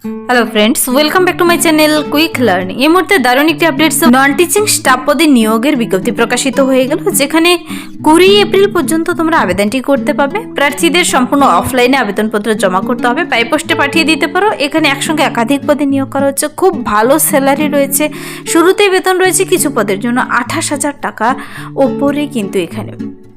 Hello friends, welcome back to my channel quick learning. এই মুহূর্তে দারুণ একটি আপডেটস, নন টিচিং স্টাফ পদে নিয়োগের বিজ্ঞপ্তি প্রকাশিত হয়ে গেল, যেখানে 20 এপ্রিল পর্যন্ত তোমরা আবেদনটি করতে পারবে। প্রার্থীদের সম্পূর্ণ অফলাইনে আবেদনপত্র জমা করতে হবে, বাই পোস্টে পাঠিয়ে দিতে পারো। এখানে একসঙ্গে একাধিক পদে নিয়োগ করা হচ্ছে, খুব ভালো স্যালারি রয়েছে, শুরুতেই বেতন রয়েছে কিছু পদের জন্য 28,000 টাকা ওপরে, কিন্তু এখানে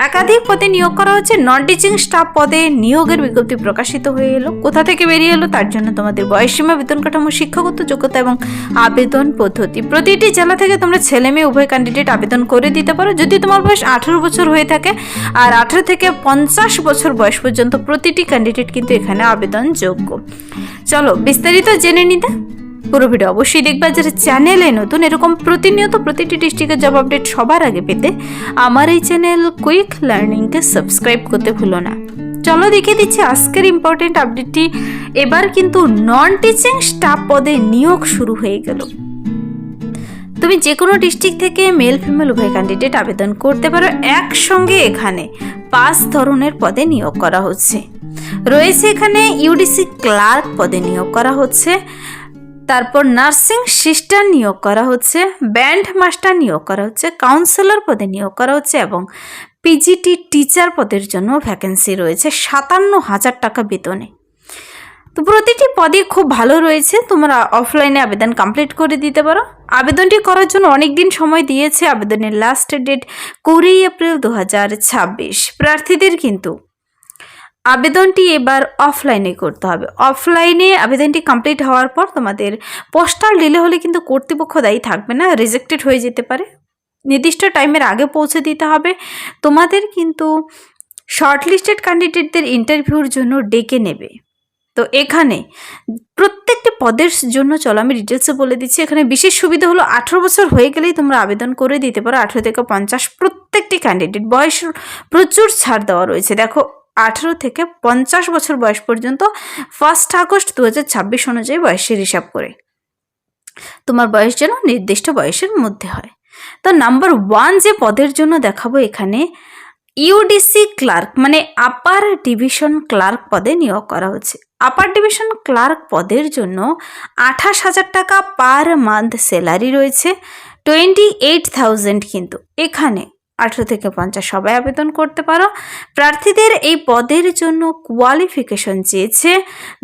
একাধিক পদে নিয়োগ করা হচ্ছে। নন টিচিং স্টাফ পদে নিয়োগের বিজ্ঞপ্তি প্রকাশিত হয়ে এলো। কোথা থেকে বেরিয়ে এলো তার জন্য তোমাদের বয়সসীমা, বেতন কাঠামো, শিক্ষাগত যোগ্যতা এবং আবেদন পদ্ধতি। প্রতিটি জেলা থেকে তোমরা ছেলে মেয়ে উভয় ক্যান্ডিডেট আবেদন করে দিতে পারো। যদি তোমার বয়স 18 বছর হয়ে থাকে আর 18 থেকে 50 বছর বয়স পর্যন্ত প্রতিটি ক্যান্ডিডেট কিন্তু এখানে আবেদন যোগ্য। চলো বিস্তারিত জেনে নিতে পুরো ভিডিও অবশ্যই দেখবা। যারা চ্যানেলে নতুন, এরকম প্রতিনিয়ত প্রতিটি ডিস্ট্রিক্টের জব আপডেট সবার আগে পেতে আমার এই চ্যানেল কুইক লার্নিংকে সাবস্ক্রাইব করতে ভুলো না। চলো দেখে দিচ্ছি আজকের ইম্পর্টেন্ট আপডেটটি। এবার কিন্তু নন টিচিং স্টাফ পদে নিয়োগ শুরু হয়ে গেল। তুমি যে কোনো ডিস্ট্রিক্ট থেকে মেল ফিমেল উভয় ক্যান্ডিডেট আবেদন করতে পারো। একসঙ্গে এখানে 5 ধরনের পদে নিয়োগ করা হচ্ছে। রয়েছে এখানে ইউডিসি ক্লার্ক পদে নিয়োগ করা হচ্ছে, তারপর নার্সিং সিস্টার নিয়োগ করা হচ্ছে, ব্যান্ড মাস্টার নিয়োগ করা হচ্ছে, কাউন্সিলর পদে নিয়োগ করা হচ্ছে এবং পিজিটি টিচার পদের জন্য ভ্যাকেন্সি রয়েছে 57,000 টাকা বেতনে। তো প্রতিটি পদই খুব ভালো রয়েছে, তোমরা অফলাইনে আবেদন কমপ্লিট করে দিতে পারো। আবেদনটি করার জন্য অনেক দিন সময় দিয়েছে, আবেদনের লাস্ট ডেট 20 এপ্রিল 2026। প্রার্থীদের কিন্তু আবেদনটি এবার অফলাইনে করতে হবে। অফলাইনে আবেদনটি কমপ্লিট হওয়ার পর তোমাদের পোস্টাল ডিলে হলে কিন্তু কর্তৃপক্ষ দায়ী থাকবে না, রিজেক্টেড হয়ে যেতে পারে। নির্দিষ্ট টাইমের আগে পৌঁছে দিতে হবে। তোমাদের কিন্তু শর্টলিস্টেড ক্যান্ডিডেটদের ইন্টারভিউর জন্য ডেকে নেবে। তো এখানে প্রত্যেকটি পদের জন্য চলো আমি ডিটেলসে বলে দিচ্ছি। এখানে বিশেষ সুবিধা হলো 18 বছর হয়ে গেলেই তোমরা আবেদন করে দিতে পারো। 18 থেকে 50 প্রত্যেকটি ক্যান্ডিডেট বয়স প্রচুর ছাড় দেওয়া রয়েছে। দেখো 18 থেকে 50 বছর বয়স পর্যন্ত 1 আগস্ট 2026 অনুযায়ী বয়সের হিসাব করে তোমার বয়স যেন নির্দিষ্ট বয়সের মধ্যে হয়। তো নাম্বার 1 যে পদের জন্য দেখাবো, এখানে ইউডিসি ক্লার্ক মানে আপার ডিভিশন ক্লার্ক পদে নিয়োগ করা হচ্ছে। আপার ডিভিশন ক্লার্ক পদের জন্য 28,000 টাকা পার মান্থ স্যালারি রয়েছে, 28,000। কিন্তু এখানে 18 থেকে 50 সবাই আবেদন করতে পারো। প্রার্থীদের এই পদের জন্য কোয়ালিফিকেশন চেয়েছে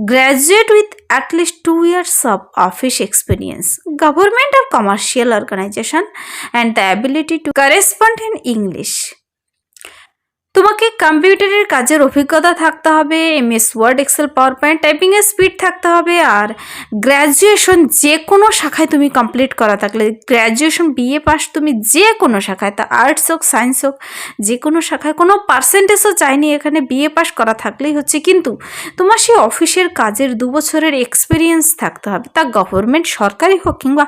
graduate with at least 2 years of office experience, government আর commercial organisation and the ability to correspond in English. তোমাকে কম্পিউটারের কাজের অভিজ্ঞতা থাকতে হবে, MS word, excel, power point টাইপিংয়ের স্পিড থাকতে হবে, আর গ্র্যাজুয়েশন যে কোনো শাখায় তুমি কমপ্লিট করা থাকলে, গ্র্যাজুয়েশন BA পাস তুমি যে কোনো শাখায়, তা আর্টস হোক সায়েন্স হোক যে কোনো শাখায়, কোনো পার্সেন্টেজও চাইনি, এখানে BA পাস করা থাকলেই হচ্ছে। কিন্তু তোমার সেই অফিসের কাজের 2 বছরের এক্সপিরিয়েন্স থাকতে হবে, তা গভর্নমেন্ট সরকারি হোক কিংবা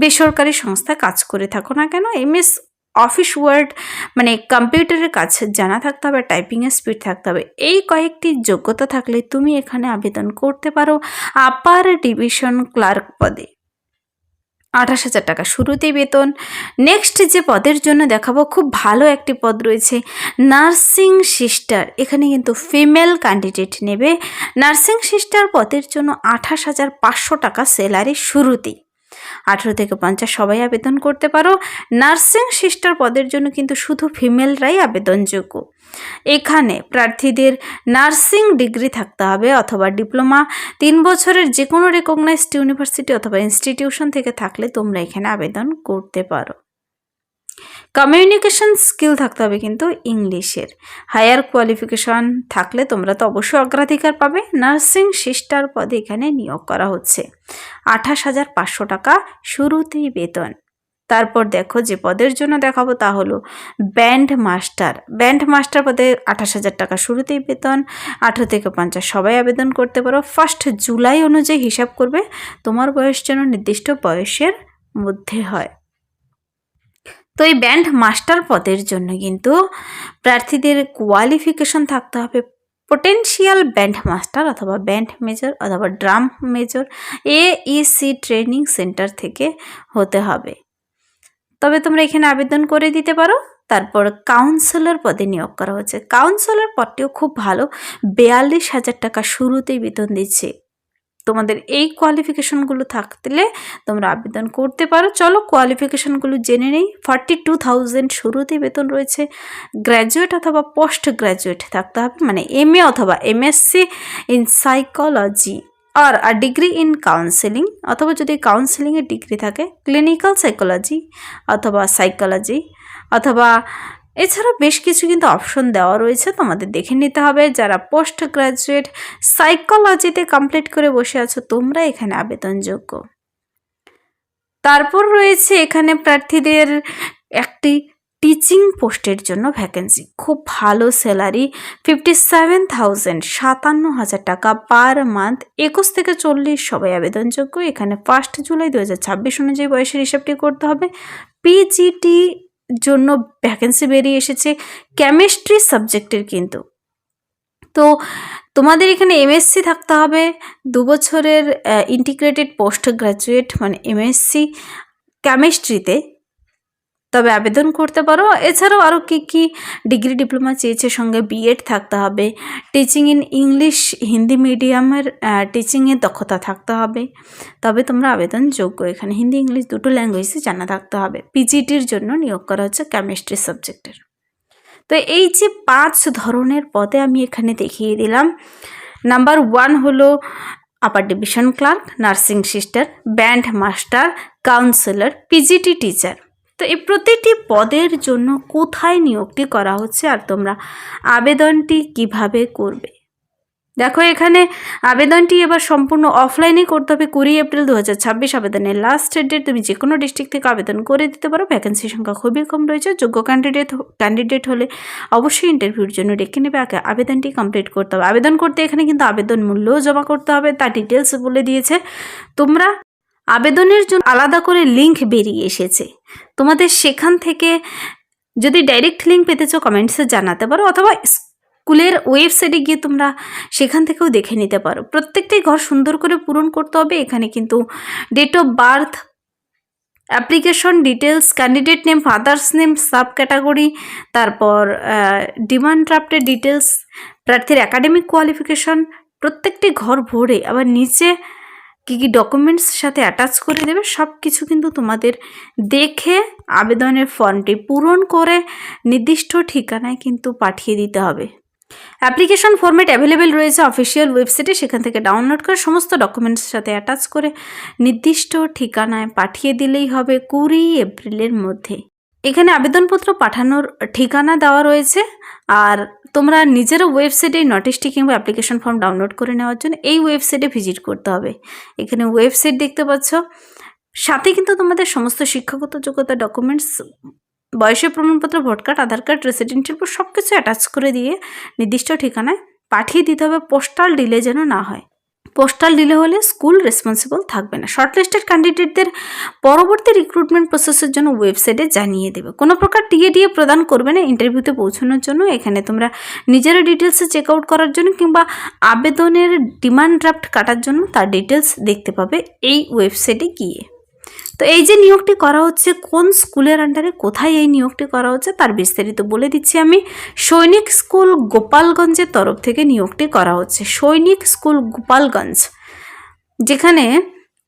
বেসরকারি সংস্থায় কাজ করে থাকো না কেন। MS অফিস ওয়ার্ড মানে কম্পিউটারের কাজ জানা থাকতে হবে, টাইপিংয়ের স্পিড থাকতে হবে। এই কয়েকটি যোগ্যতা থাকলে তুমি এখানে আবেদন করতে পারো আপার ডিভিশন ক্লার্ক পদে। 28,000 টাকা শুরুতেই বেতন। নেক্সট যে পদের জন্য দেখাবো, খুব ভালো একটি পদ রয়েছে নার্সিং সিস্টার। এখানে কিন্তু ফিমেল ক্যান্ডিডেট নেবে। নার্সিং সিস্টার পদের জন্য 28,500 টাকা স্যালারি শুরুতেই। 18 থেকে 50 সবাই আবেদন করতে পারো। নার্সিং সিস্টার পদের জন্য কিন্তু শুধু ফিমেলরাই আবেদনযোগ্য। এখানে প্রার্থীদের নার্সিং ডিগ্রি থাকতে হবে অথবা ডিপ্লোমা 3 বছরের যে কোনো রেকগনাইজড ইউনিভার্সিটি অথবা ইনস্টিটিউশন থেকে থাকলে তোমরা এখানে আবেদন করতে পারো। কমিউনিকেশন স্কিল থাকতে হবে কিন্তু ইংলিশের। হায়ার কোয়ালিফিকেশন থাকলে তোমরা তো অবশ্যই অগ্রাধিকার পাবে। নার্সিং সিস্টার পদে এখানে নিয়োগ করা হচ্ছে। 28,500 টাকা শুরুতেই বেতন। তারপর দেখো যে পদের জন্য দেখাবো তা হলো ব্যান্ড মাস্টার। ব্যান্ড মাস্টার পদে 28,000 টাকা শুরুতেই বেতন। 18 থেকে 50 সবাই আবেদন করতে পারো। 1 জুলাই অনুযায়ী হিসাব করবে, তোমার বয়স যেন নির্দিষ্ট বয়সের মধ্যে হয়। তো এই ব্যান্ড মাস্টার পদের জন্য কিন্তু প্রার্থীদের কোয়ালিফিকেশন থাকতে হবে পোটেনশিয়াল ব্যান্ড মাস্টার অথবা ব্যান্ড মেজর অথবা drum major AEC training centre থেকে হতে হবে। তবে তোমরা এখানে আবেদন করে দিতে পারো। তারপর কাউন্সিলর পদে নিয়োগ করা হচ্ছে। কাউন্সিলর পদটিও খুব ভালো, 42,000 টাকা শুরুতেই বেতন দিচ্ছে। তোমাদের এই কোয়ালিফিকেশনগুলো থাকলে তোমরা আবেদন করতে পারো। চলো কোয়ালিফিকেশনগুলো জেনে নেই। 42,000 শুরুতেই বেতন রয়েছে। গ্র্যাজুয়েট অথবা পোস্ট গ্র্যাজুয়েট থাকতে হবে, মানে MA অথবা MSc ইন সাইকোলজি আর ডিগ্রি ইন কাউন্সেলিং, অথবা যদি কাউন্সেলিংয়ের ডিগ্রি থাকে ক্লিনিক্যাল সাইকোলজি অথবা সাইকোলজি, অথবা এছাড়া বেশ কিছু কিন্তু অপশন দেওয়া রয়েছে, তোমাদের দেখে নিতে হবে। যারা পোস্ট গ্রাজুয়েট সাইকোলজিতে কমপ্লিট করে বসে আছো তোমরা এখানে আবেদনযোগ্য। তারপর রয়েছে এখানে প্রার্থীদের একটি টিচিং পোস্টের জন্য ভ্যাকেন্সি, খুব ভালো স্যালারি, 57,000 57,000 টাকা পার মান্থ, 21 থেকে 40 সবাই আবেদনযোগ্য। এখানে 1 জুলাই 2026 অনুযায়ী বয়সের হিসাবটি করতে হবে। পিজিটি জন্য ভ্যাকেন্সি বেরিয়ে এসেছে কেমিস্ট্রি সাবজেক্টের কিন্তু। তো তোমাদের এখানে MSc থাকতে হবে, 2 বছরের ইন্টিগ্রেটেড পোস্ট গ্রাজুয়েট মানে MSc কেমিস্ট্রিতে, তবে আবেদন করতে পারো। এছাড়াও আরও কী ডিগ্রি ডিপ্লোমা চেয়েছে, সঙ্গে B.Ed থাকতে হবে, টিচিং ইন ইংলিশ হিন্দি মিডিয়ামের টিচিংয়ের দক্ষতা থাকতে হবে, তবে তোমরা আবেদনযোগ্য। এখানে হিন্দি ইংলিশ দুটো ল্যাঙ্গুয়েজে জানা থাকতে হবে। পিজিটির জন্য নিয়োগ করা হচ্ছে কেমিস্ট্রি সাবজেক্টের। তো এই যে 5 ধরনের পদে আমি এখানে দেখিয়ে দিলাম। নাম্বার 1 হলো upper division clerk, nursing sister, band master, counsellor, PGT teacher. তো এই প্রতিটি পদের জন্য কোথায় নিয়োগটি করা হচ্ছে আর তোমরা আবেদনটি কিভাবে করবে, দেখো এখানে আবেদনটি এবার সম্পূর্ণ অফলাইনে করতে হবে। 20 এপ্রিল 2026 আবেদনের লাস্ট ডেট। তুমি যে কোনো ডিস্ট্রিক্ট থেকে আবেদন করে দিতে পারো। ভ্যাকেন্সি সংখ্যা খুবই কম রয়েছে। যোগ্য ক্যান্ডিডেট হলে অবশ্যই ইন্টারভিউর জন্য ডেকে নেবে। আগে আবেদনটি কমপ্লিট করতে হবে। আবেদন করতে এখানে কিন্তু আবেদন মূল্যও জমা করতে হবে, তার ডিটেলস বলে দিয়েছে। তোমরা আবেদনের জন্য আলাদা করে লিঙ্ক বেরিয়ে এসেছে, তোমাদের সেখান থেকে যদি ডাইরেক্ট লিঙ্ক পেতে চাও কমেন্টসে জানাতে পারো, অথবা স্কুলের ওয়েবসাইটে গিয়ে তোমরা সেখান থেকেও দেখে নিতে পারো। প্রত্যেকটি ঘর সুন্দর করে পূরণ করতে হবে। এখানে কিন্তু date of birth, application details, candidate name, father's name, sub category, তারপর ডিমান্ড ড্রাফটের ডিটেলস, প্রার্থীর একাডেমিক কোয়ালিফিকেশন, প্রত্যেকটি ঘর ভরে আবার নিচে কী কী ডকুমেন্টস সাথে অ্যাটাচ করে দেবে সব কিছু কিন্তু তোমাদের দেখে আবেদনের ফর্মটি পূরণ করে নির্দিষ্ট ঠিকানায় কিন্তু পাঠিয়ে দিতে হবে। অ্যাপ্লিকেশন ফরম্যাট অ্যাভেলেবেল রয়েছে অফিসিয়াল ওয়েবসাইটে, সেখান থেকে ডাউনলোড করে সমস্ত ডকুমেন্টস সাথে অ্যাটাচ করে নির্দিষ্ট ঠিকানায় পাঠিয়ে দিলেই হবে 20 এপ্রিলের মধ্যে। এখানে আবেদনপত্র পাঠানোর ঠিকানা দেওয়া রয়েছে, আর তোমরা নিজেরও ওয়েবসাইটে নোটিশটি কিংবা অ্যাপ্লিকেশন ফর্ম ডাউনলোড করে নেওয়ার জন্য এই ওয়েবসাইটে ভিজিট করতে হবে। এখানে ওয়েবসাইট দেখতে পাচ্ছ, সাথে কিন্তু তোমাদের সমস্ত শিক্ষাগত যোগ্যতা ডকুমেন্টস, বয়সের প্রমাণপত্র, ভোট কার্ড, আধার কার্ড, রেসিডেন্সিয়াল প্রুফ সব কিছু অ্যাটাচ করে দিয়ে নির্দিষ্ট ঠিকানায় পাঠিয়ে দিতে হবে। পোস্টাল ডিলে যেন না হয়। পোস্টাল ডিলে হলে স্কুল রেসপন্সিবল থাকবে না। শর্টলিস্টেড ক্যান্ডিডেটদের পরবর্তী রিক্রুটমেন্ট প্রসেসের জন্য ওয়েবসাইটে জানিয়ে দেবে। কোনো প্রকার টিএডিএ প্রদান করবে না ইন্টারভিউতে পৌঁছানোর জন্য। এখানে তোমরা নিজের ডিটেলসে চেক আউট করার জন্য কিংবা আবেদনের ডিমান্ড ড্রাফট কাটার জন্য তার ডিটেলস দেখতে পাবে এই ওয়েবসাইটে গিয়ে। তো এই যে নিয়োগটি করা হচ্ছে কোন স্কুলের আন্ডারে, কোথায় এই নিয়োগটি করা হচ্ছে তার বিস্তারিত বলে দিচ্ছি আমি। সৈনিক স্কুল গোপালগঞ্জের তরফ থেকে নিয়োগটি করা হচ্ছে। সৈনিক স্কুল গোপালগঞ্জ, যেখানে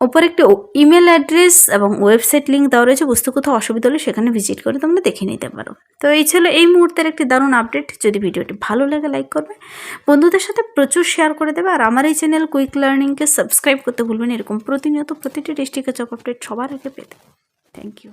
ওপর একটি ইমেল অ্যাড্রেস এবং ওয়েবসাইট লিঙ্ক দেওয়া রয়েছে। বুঝতে কোথাও অসুবিধা হলে সেখানে ভিজিট করে তোমরা দেখে নিতে পারো। তো এই ছিল এই মুহূর্তের একটি দারুণ আপডেট। যদি ভিডিওটি ভালো লাগে লাইক করবে, বন্ধুদের সাথে প্রচুর শেয়ার করে দেবে, আর আমার এই চ্যানেল কুইক লার্নিংকে সাবস্ক্রাইব করতে ভুলবেন এরকম প্রতিনিয়ত প্রতিটি ডিস্ট্রিক্টের জব আপডেট সবার আগে পেতে। Thank you.